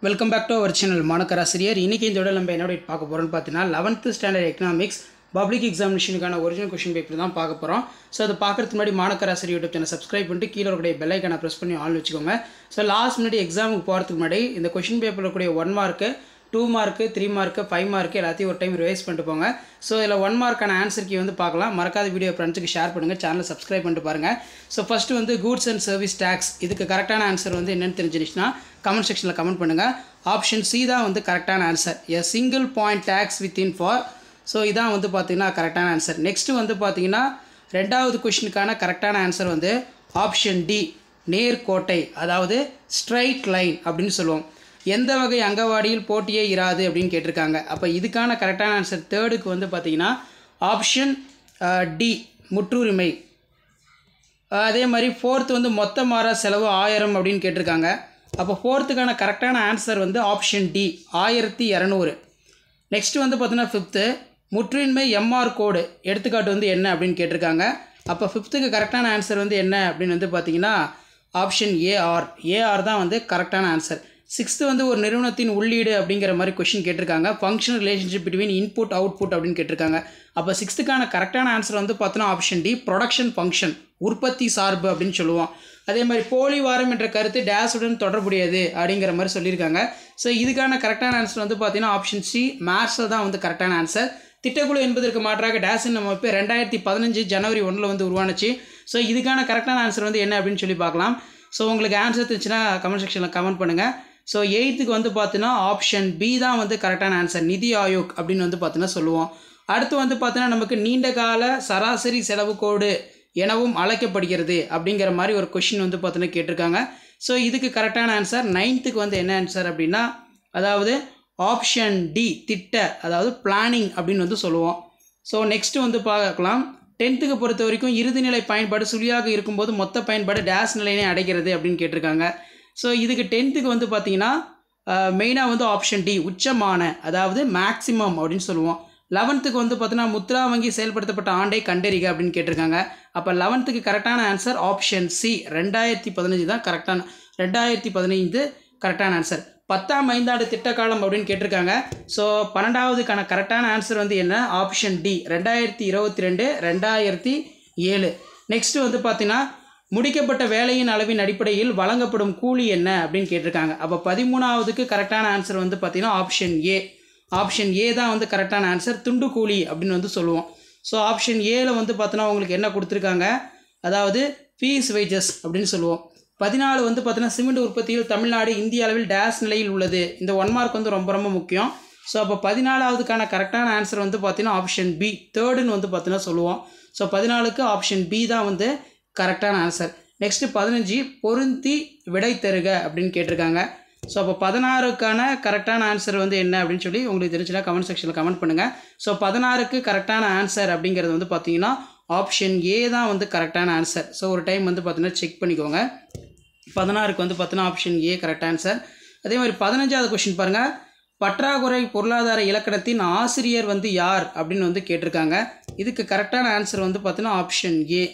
Welcome back to our channel மாணக்கராசிரியர். இன்றைக்கி இந்த நம்ம என்னோட பார்க்க போகிறோம்னு பார்த்தீங்கன்னா 11th ஸ்டாண்டர்ட் எக்கனாமிக்ஸ் பப்ளிக் எக்ஸாமினேஷனுக்கான ஒரிஜினல் கொஷின் பேப்பர் தான் பார்க்க போகிறோம். ஸோ அதை பார்க்குறதுக்கு முன்னாடி மாணக்கராசிரியர் யூடியூப் சேனல் சப்ஸ்கிரைப் பண்ணிட்டு கீழே இருக்கக்கூடிய பெல் ஐக்கானை ப்ரெஸ் பண்ணி ஆல் வச்சுக்கோங்க. ஸோ லாஸ்ட் முன்னாடி எக்ஸாமுக்கு போகிறதுக்கு முன்னாடி இந்த கொஷின் பேப்பரில் கூடிய 1 மார்க்கு 2 மார்க்கு 3 மார்க்கு 5 மார்க்கு எல்லாத்தையும் ஒரு டைம் ரிவைஸ் பண்ணிட்டு போங்க. ஸோ இதில் 1 மார்க்கான ஆன்சர் கீ வந்து பார்க்கலாம். மறக்காத வீடியோ ஃப்ரெண்ட்ஸுக்கு ஷேர் பண்ணுங்கள், சேனலை சப்ஸ்கிரைப் பண்ணிட்டு பாருங்கள். ஸோ ஃபஸ்ட்டு வந்து கூட்ஸ் அண்ட் சர்வீஸ் டேக்ஸ், இதுக்கு கரெக்டான ஆன்சர் வந்து என்னென்னு தெரிஞ்சிருச்சுன்னா கமெண்ட் செக்ஷனில் கமெண்ட் பண்ணுங்கள். ஆப்ஷன் சி தான் வந்து கரெக்டான answer, a single point tax within for. So இதான் வந்து பார்த்திங்கன்னா கரெக்டான ஆன்சர். நெக்ஸ்ட்டு வந்து பார்த்திங்கன்னா ரெண்டாவது கொஷினுக்கான கரெக்டான ஆன்சர் வந்து ஆப்ஷன் டி, நேர்கோட்டை, அதாவது ஸ்ட்ரைட் லைன் அப்படின்னு சொல்லுவோம். எந்த வகை அங்கவாடியில் போட்டியே இராது அப்படின்னு கேட்டிருக்காங்க. அப்போ இதுக்கான கரெக்டான ஆன்சர் தேர்டுக்கு வந்து பார்த்திங்கன்னா ஆப்ஷன் டி, முற்றுரிமை. அதே மாதிரி ஃபோர்த்து வந்து மொத்த மாற செலவு 1000 அப்படின்னு கேட்டிருக்காங்க. அப்போ ஃபோர்த்துக்கான கரெக்டான ஆன்சர் வந்து ஆப்ஷன் டி, 1200. நெக்ஸ்ட்டு வந்து பார்த்தீங்கன்னா ஃபிஃப்த்து, முற்றுரிமை எம்ஆர் கோடு எடுத்துக்காட்டு வந்து என்ன அப்படின்னு கேட்டிருக்காங்க. அப்போ ஃபிஃப்த்துக்கு கரெக்டான ஆன்சர் வந்து என்ன அப்படின்னு வந்து பார்த்தீங்கன்னா ஆப்ஷன் ஏஆர் தான் வந்து கரெக்டான ஆன்சர். சிக்ஸ்த்து வந்து ஒரு நிறுவனத்தின் உள்ளீடு அப்படிங்கிற மாதிரி கொஷின் கேட்டிருக்காங்க. Functional relationship between input output அப்படின்னு கேட்டிருக்காங்க. அப்போ சிக்ஸ்த்துக்கான கரெக்டான ஆன்சர் வந்து பார்த்தோன்னா ஆப்ஷன் டி, ப்ரொடக்ஷன் ஃபங்க்ஷன், உற்பத்தி சார்பு அப்படின்னு சொல்லுவோம். அதே மாதிரி போலி வாரம் என்ற கருத்து டேஸுடன் தொடர்புடையது அப்படிங்கிற மாதிரி சொல்லியிருக்காங்க. ஸோ இதுக்கான கரெக்டான ஆன்சர் வந்து பார்த்தீங்கன்னா ஆப்ஷன் சி, மேத்ஸில் தான் வந்து கரெக்டான ஆன்சர். திட்டக்குழு என்பதற்கு மாற்றாக டேஸின் நம்ம இப்போ 2015 ஜனவரி 1 வந்து உருவானுச்சு. ஸோ இதுக்கான கரெக்டான ஆன்சர் வந்து என்ன அப்படின்னு சொல்லி பார்க்கலாம். ஸோ உங்களுக்கு ஆன்சர் தெரிஞ்சுன்னா கமெண்ட் செக்ஷனில் கமெண்ட் பண்ணுங்கள். ஸோ 8th வந்து பார்த்தீங்கன்னா ஆப்ஷன் பி தான் வந்து கரெக்டான ஆன்சர், நிதி ஆயோக் அப்படின்னு வந்து பார்த்தீங்கன்னா சொல்லுவோம். அடுத்து வந்து பார்த்தீங்கன்னா நமக்கு நீண்ட கால சராசரி செலவு கோடு எனவும் அழைக்கப்படுகிறது அப்படிங்கிற மாதிரி ஒரு கொஷின் வந்து பார்த்தீங்கன்னா கேட்டிருக்காங்க. ஸோ இதுக்கு கரெக்டான ஆன்சர் 9th வந்து என்ன ஆன்சர் அப்படின்னா அதாவது ஆப்ஷன் டி, திட்ட, அதாவது பிளானிங் அப்படின்னு வந்து சொல்லுவோம். ஸோ நெக்ஸ்ட்டு வந்து பார்க்கலாம். 10th பொறுத்த வரைக்கும் இறுதிநிலை பயன்பாடு சுழியாக இருக்கும்போது மொத்த பயன்பாடு டேஸ் நிலையினை அடைகிறது அப்படின்னு கேட்டிருக்காங்க. ஸோ இதுக்கு 10th வந்து பார்த்தீங்கன்னா மெயினாக வந்து ஆப்ஷன் டி, உச்சமான, அதாவது மேக்ஸிமம் அப்படின்னு சொல்லுவோம். 11th வந்து பார்த்தீங்கன்னா முத்ரா வங்கி செயல்படுத்தப்பட்ட ஆண்டை கண்டறிக அப்படின்னு கேட்டிருக்காங்க. அப்போ 11th கரெக்டான ஆன்சர் ஆப்ஷன் சி, 2015 தான் கரெக்டான, 2015 கரெக்டான ஆன்சர். 10ஆம் ஐந்தாண்டு திட்டக்காலம் அப்படின்னு கேட்டிருக்காங்க. ஸோ 12வதுக்கான கரெக்டான ஆன்சர் வந்து என்ன, ஆப்ஷன் டி, 2022 2007. நெக்ஸ்ட்டு வந்து பார்த்தீங்கன்னா முடிக்கப்பட்ட வேலையின் அளவின் அடிப்படையில் வழங்கப்படும் கூலி என்ன அப்படின்னு கேட்டிருக்காங்க. அப்போ 13வதுக்கு கரெக்டான ஆன்சர் வந்து பார்த்தீங்கன்னா ஆப்ஷன் ஏ தான் வந்து கரெக்டான ஆன்சர், துண்டு கூலி அப்படின்னு வந்து சொல்லுவோம். ஸோ ஆப்ஷன் ஏல வந்து பார்த்தோன்னா உங்களுக்கு என்ன கொடுத்துருக்காங்க, அதாவது ஃபீஸ் வேஜஸ் அப்படின்னு சொல்லுவோம். 14 வந்து பார்த்தீங்கன்னா சிமெண்ட் உற்பத்தியில் தமிழ்நாடு இந்திய அளவில் டேஸ் நிலையில் உள்ளது. இந்த 1 மார்க் வந்து ரொம்ப ரொம்ப முக்கியம். ஸோ அப்போ 14வதுக்கான கரெக்டான ஆன்சர் வந்து பார்த்தீங்கன்னா ஆப்ஷன் பி, தேர்டுன்னு வந்து பார்த்தீங்கன்னா சொல்லுவோம். ஸோ 14க்கு ஆப்ஷன் பி தான் வந்து கரெக்டான ஆன்சர். நெக்ஸ்ட்டு 15, பொருந்தி விடை தருக அப்படின்னு கேட்டிருக்காங்க. ஸோ அப்போ 16க்கான கரெக்டான ஆன்சர் வந்து என்ன அப்படின்னு சொல்லி உங்களுக்கு தெரிஞ்சுன்னா கமெண்ட் செக்ஷனில் கமெண்ட் பண்ணுங்கள். ஸோ 16க்கு கரெக்டான ஆன்சர் அப்படிங்கிறது வந்து பார்த்தீங்கன்னா ஆப்ஷன் ஏ தான் வந்து கரெக்டான ஆன்சர். ஸோ ஒரு டைம் வந்து பார்த்தீங்கன்னா செக் பண்ணிக்கோங்க. 16க்கு வந்து பார்த்தீங்கன்னா ஆப்ஷன் ஏ கரெக்ட் ஆன்சர். அதே மாதிரி 15வது கொஷின் பாருங்கள், பற்றாக்குறை பொருளாதார இலக்கணத்தின் ஆசிரியர் வந்து யார் அப்படின்னு வந்து கேட்டிருக்காங்க. இதுக்கு கரெக்டான ஆன்சர் வந்து பார்த்தீங்கன்னா ஆப்ஷன் ஏ,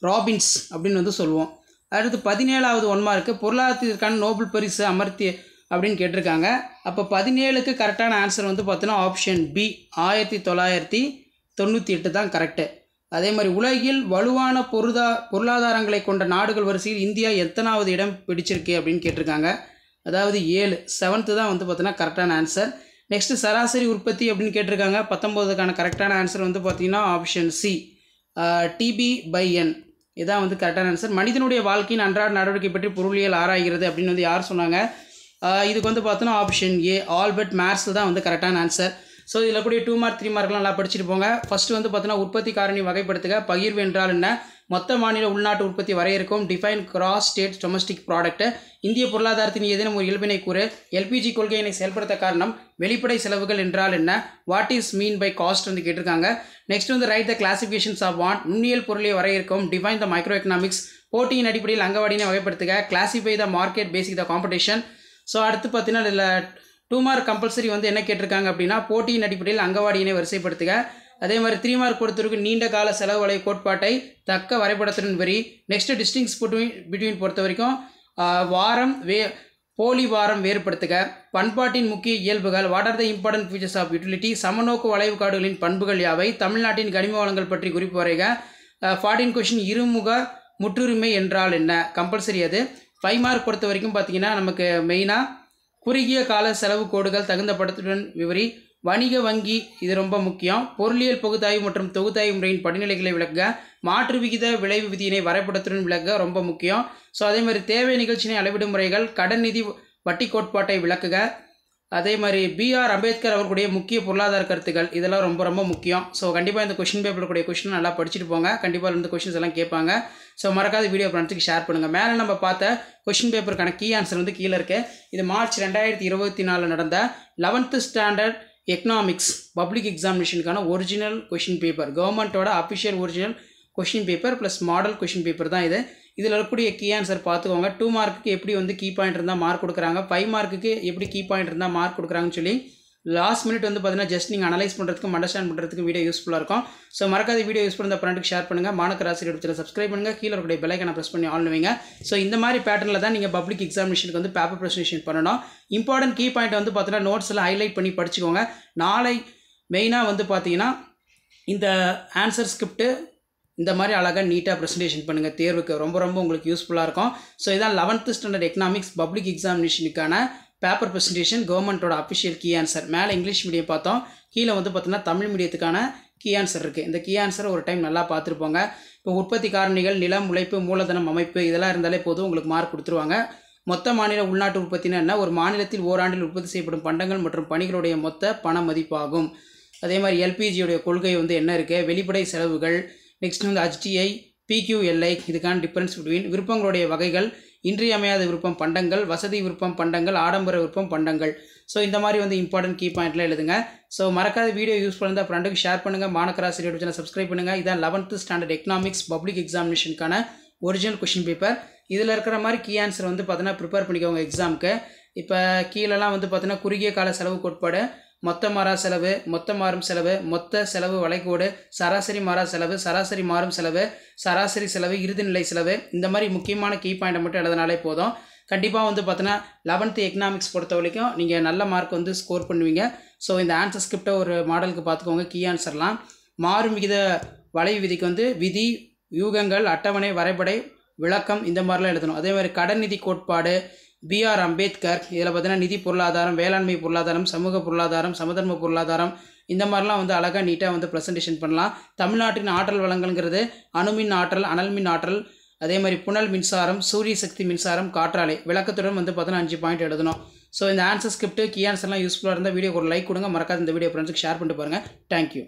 ராபின்ஸ் அப்படின்னு வந்து சொல்லுவோம். அடுத்து 17வது 1 மார்க்கு, பொருளாதாரத்திற்கான நோபல் பரிசு அமர்த்தி அப்படின்னு கேட்டிருக்காங்க. அப்போ 17க்கு கரெக்டான ஆன்சர் வந்து பார்த்தீங்கன்னா ஆப்ஷன் பி, 1998 தான் கரெக்டு. அதே மாதிரி உலகில் வலுவான பொருளாதாரங்களை கொண்ட நாடுகள் வரிசையில் இந்தியா எத்தனாவது இடம் பிடிச்சிருக்கு அப்படின்னு கேட்டிருக்காங்க. அதாவது 7th தான் வந்து பார்த்தீங்கன்னா கரெக்டான ஆன்சர். நெக்ஸ்ட்டு சராசரி உற்பத்தி அப்படின்னு கேட்டிருக்காங்க. 19க்கான கரெக்டான ஆன்சர் வந்து பார்த்தீங்கன்னா ஆப்ஷன் சி, TB/N, இதான் வந்து கரெக்டான ஆன்சர். மனிதனுடைய வாழ்க்கையின் அன்றாட நடவடிக்கை பற்றி பொருளியல் ஆராய்கிறது அப்படின்னு வந்து யார் சொன்னாங்க, இதுக்கு வந்து பார்த்தோன்னா ஆப்ஷன் ஏ, ஆல்பர்ட் மேர்ஸ் தான் வந்து கரெக்டான ஆன்சர். ஸோ இதில் கூடிய 2 மார்க் 3 மார்க்லாம் நல்லா படிச்சுட்டு போங்க. ஃபஸ்ட்டு வந்து பார்த்தீங்கன்னா உற்பத்தி காரணி வகைப்படுத்துக, பகிர்வு என்றால் என்ன, மொத்த மாநில உள்நாட்டு உற்பத்தி வரையறுக்கும், define cross state domestic product, இந்திய பொருளாதாரத்தின் ஏதேனும் ஒரு இயல்பினை கூறு, எல்பிஜி கொள்கையினை செயல்படுத்த காரணம், வெளிப்படை செலவுகள் என்றால் என்ன, what is mean by cost வந்து கேட்டிருக்காங்க. நெக்ஸ்ட் வந்து write the classifications of what, நுண்ணியல் பொருளை வரையறுக்கும், டிஃபைன் த மைக்ரோ எக்கனாமிக்ஸ், போட்டியின் அடிப்படையில் அங்கவாடினை வகைப்படுத்துக, classify the market basic the competition. So அடுத்து பார்த்தீங்கன்னா இதில் 2 மார்க் கம்பல்சரி வந்து என்ன கேட்டிருக்காங்க அப்படின்னா போட்டியின் அடிப்படையில் அங்கவாடியினை வரிசைப்படுத்துக. அதே மாதிரி 3 மார்க் பொறுத்தவரைக்கும் நீண்ட கால செலவு வலை கோட்பாட்டை தக்க வரைபடத்துடன் வரி. நெக்ஸ்ட் டிஸ்டிங்ஸ் பிட்வீன் பொறுத்த வரைக்கும் வாரம் போலிவாரம் வேறுபடுத்துக, பண்பாட்டின் முக்கிய இயல்புகள், what are the important features of utility, சமநோக்கு வளைவு காடுகளின் பண்புகள் யாவை, தமிழ்நாட்டின் கனிம வளங்கள் பற்றி குறிப்பு வரைக. 14 கொஷின் இருமுக முற்றுரிமை என்றால் என்ன, கம்பல்சரி அது. 5 மார்க் பொறுத்த வரைக்கும் பார்த்தீங்கன்னா நமக்கு மெயினாக குறுகிய கால செலவு கோடுகள் தகுந்த படத்துடன் விவரி, வணிக வங்கி இது ரொம்ப முக்கியம், பொருளியல் பகுத்தாய்வு மற்றும் தொகுத்தாய்வு முறையின் படிநிலைகளை விளக்குக, மாற்று விகித விளைவு விதியினை வரைபடத்துடன் விளக்குக ரொம்ப முக்கியம். ஸோ அதே மாதிரி தேவை நிகழ்ச்சியினை அளவிடும் முறைகள், கடன் நிதி வட்டி கோட்பாட்டை விளக்குக. அதே மாதிரி பிஆர் அம்பேத்கர் அவர்களுடைய முக்கிய பொருளாதார கருத்துக்கள் இதெல்லாம் ரொம்ப ரொம்ப முக்கியம். ஸோ கண்டிப்பாக இந்த கொஷின் பேப்பருடைய கொஷின் நல்லா படிச்சுட்டு போங்க. கண்டிப்பாக இந்த கொஷின்ஸ் எல்லாம் கேட்பாங்க. ஸோ மறக்காத வீடியோ ஃப்ரெண்ட்ஸுக்கு ஷேர் பண்ணுங்கள். மேலே நம்ம பார்த்த கொஷின் பேப்பருக்கான கீ ஆன்சர் வந்து கீழே இருக்குது. இது மார்ச் 2024 நடந்த 11th ஸ்டாண்டர்ட் எக்கனாமிக்ஸ் பப்ளிக் எக்ஸாமினேஷனுக்கான ஒரிஜினல் கொஷின் பேப்பர், கவர்மெண்ட்டோட official original question paper plus model question paper தான் இது. இதில் இருக்கக்கூடிய கீ ஆன்சர் பார்த்துக்கோங்க. 2 மார்க்குக்கு எப்படி வந்து கீ பாயிண்ட் இருந்தால் மார்க் கொடுக்குறாங்க, 5 மார்க்குக்கு எப்படி கீ பாயிண்ட் இருந்தால் மார்க் கொடுக்குறாங்கன்னு சொல்லி லாஸ்ட் மினிட் வந்து பார்த்தீங்கன்னா ஜஸ்ட் நீங்கள் அனலைஸ் பண்ணுறதுக்கும் அண்டர்ஸ்டாண்ட் பண்ணுறதுக்கு வீடியோ யூஸ்ஃபுல்லாக இருக்கும். ஸோ மறக்காத வீடியோ யூஸ் பண்ண ஃப்ரெண்டுக்கு ஷேர் பண்ணுங்கள். மாணக்கர் ஆசிரியர் சேனலை சப்ஸ்கிரைப் பண்ணுங்கள். கீழே இருக்கக்கூடிய பெல் ஐகானை ப்ரெஸ் பண்ணி ஆன் பண்ணுவீங்க. ஸோ இந்த மாதிரி பேட்டர்னில் தான் நீங்கள் பப்ளிக் எக்ஸாமினேஷனுக்கு வந்து பேப்பர் ப்ரெசன்டேஷன் பண்ணணும். இம்பார்ட்டன்ட் கீ பாயிண்ட் வந்து பார்த்தீங்கன்னா நோட்ஸ் எல்லாம் ஹைலைட் பண்ணி படிச்சுக்கோங்க. நாளை மெயினாக வந்து பார்த்தீங்கன்னா இந்த ஆன்சர் ஸ்கிரிப்ட் இந்த மாதிரி அழகாக நீட்டாக ப்ரெசன்டேஷன் பண்ணுங்கள். தேர்வுக்கு ரொம்ப ரொம்ப உங்களுக்கு யூஸ்ஃபுல்லாக இருக்கும். ஸோ இதான் 11th ஸ்டாண்டர்ட் எக்கனாமிக்ஸ் பப்ளிக் எக்ஸாமினேஷனுக்கான பேப்பர் ப்ரெசன்டேஷன், கவர்மெண்ட்டோட அஃபிஷியல் கீ ஆன்சர். மேலே இங்கிலீஷ் மீடியம் பார்த்தோம், கீழே வந்து பார்த்தீங்கன்னா தமிழ் மீடியத்துக்கான கீ ஆன்சர் இருக்குது. இந்த கீ ஆன்சரை ஒரு டைம் நல்லா பார்த்துருப்போங்க. இப்போ உற்பத்தி காரணிகள், நிலம், உழைப்பு, மூலதனம், அமைப்பு இதெல்லாம் இருந்தாலே போதும் உங்களுக்கு மார்க் கொடுத்துருவாங்க. மொத்த மாநில உள்நாட்டு உற்பத்தினா என்ன, ஒரு மாநிலத்தில் ஓராண்டில் உற்பத்தி செய்யப்படும் பண்டங்கள் மற்றும் பணிகளுடைய மொத்த பண மதிப்பாகும். அதே மாதிரி எல்பிஜியுடைய கொள்கை வந்து என்ன இருக்குது, வெளிப்படை செலவுகள், நெக்ஸ்ட் வந்து HTI, PQLI இதுக்கான டிஃபரன்ஸ் பிட்வீன், விருப்பங்களுடைய வகைகள், இன்றியமையாத விருப்பம் பண்டங்கள், வசதி விருப்பம் பண்டங்கள், ஆடம்பர விருப்பம் பண்டங்கள். ஸோ இந்த மாதிரி வந்து இம்பார்ட்டன்ட் கீ பாயிண்ட்லாம் எழுதுங்க. ஸோ மறக்காத வீடியோ யூஸ் பண்ணால் ஃப்ரெண்டுக்கு ஷேர் பண்ணுங்கள். மாணக்கர் ஆசிரியர் சேனலை சப்ஸ்கிரைப் பண்ணுங்கள். இதான் 11th ஸ்டாண்டர்ட் எக்கனாமிக்ஸ் பப்ளிக் எக்ஸாமினேஷனுக்கான ஒரிஜினல் கொஷின் பேப்பர். இதில் இருக்கிற மாதிரி கீ ஆன்சர் வந்து பார்த்தீங்கன்னா ப்ரிப்பேர் பண்ணிக்கோங்க எக்ஸாமுக்கு. இப்போ கீழெல்லாம் வந்து பார்த்தீங்கன்னா குறுகிய கால செலவு கோட்பாடு, மொத்த மாறா செலவு, மொத்த மாறும் செலவு, மொத்த செலவு வளைகோடு, சராசரி மாறா செலவு, சராசரி மாறும் செலவு, சராசரி செலவு, இறுதிநிலை செலவு, இந்த மாதிரி முக்கியமான கீ பாயிண்டை மட்டும் எழுதினாலே போதும். கண்டிப்பாக வந்து பார்த்தீங்கன்னா 11th எக்கனாமிக்ஸ் பொறுத்த வரைக்கும் நீங்கள் நல்ல மார்க் வந்து ஸ்கோர் பண்ணுவீங்க. ஸோ இந்த ஆன்சர் ஸ்கிரிப்டை ஒரு மாடலுக்கு பார்த்துக்கோங்க. கீ ஆன்சர்லாம் மாறும் விகித வளைவு விதிக்கு வந்து விதி, யூகங்கள், அட்டவணை, வரைபடை, விளக்கம் இந்த மாதிரிலாம் எழுதணும். அதே மாதிரி கடன் நிதி கோட்பாடு, பிஆர் அம்பேத்கர், இதில் பார்த்தீங்கன்னா நிதி பொருளாதாரம், வேளாண்மை பொருளாதாரம், சமூக பொருளாதாரம், சமதர்ம பொருளாதாரம் இந்த மாதிரிலாம் வந்து அழகாக நீட்டாக வந்து ப்ரெசன்டேஷன் பண்ணலாம். தமிழ்நாட்டின் ஆற்றல் வளங்கள்ங்கிறது அணுமின் ஆற்றல், அனல் மின் ஆற்றல், அதே மாதிரி புனல் மின்சாரம், சூரிய சக்தி மின்சாரம், காற்றாலை விளக்கத்துடன் வந்து பார்த்தீங்கன்னா 5 பாயிண்ட் எழுதணும். ஸோ இந்த ஆன்சர் ஸ்கிரிப்ட் கீ ஆன்சர்லாம் யூஸ்ஃபுல்லாக இருந்தால் வீடியோக்கு ஒரு லைக் கொடுங்க. மறக்காத இந்த வீடியோ ஃப்ரெண்ட்ஸுக்கு ஷேர் பண்ணிட்டு பாருங்கள். தேங்க்யூ.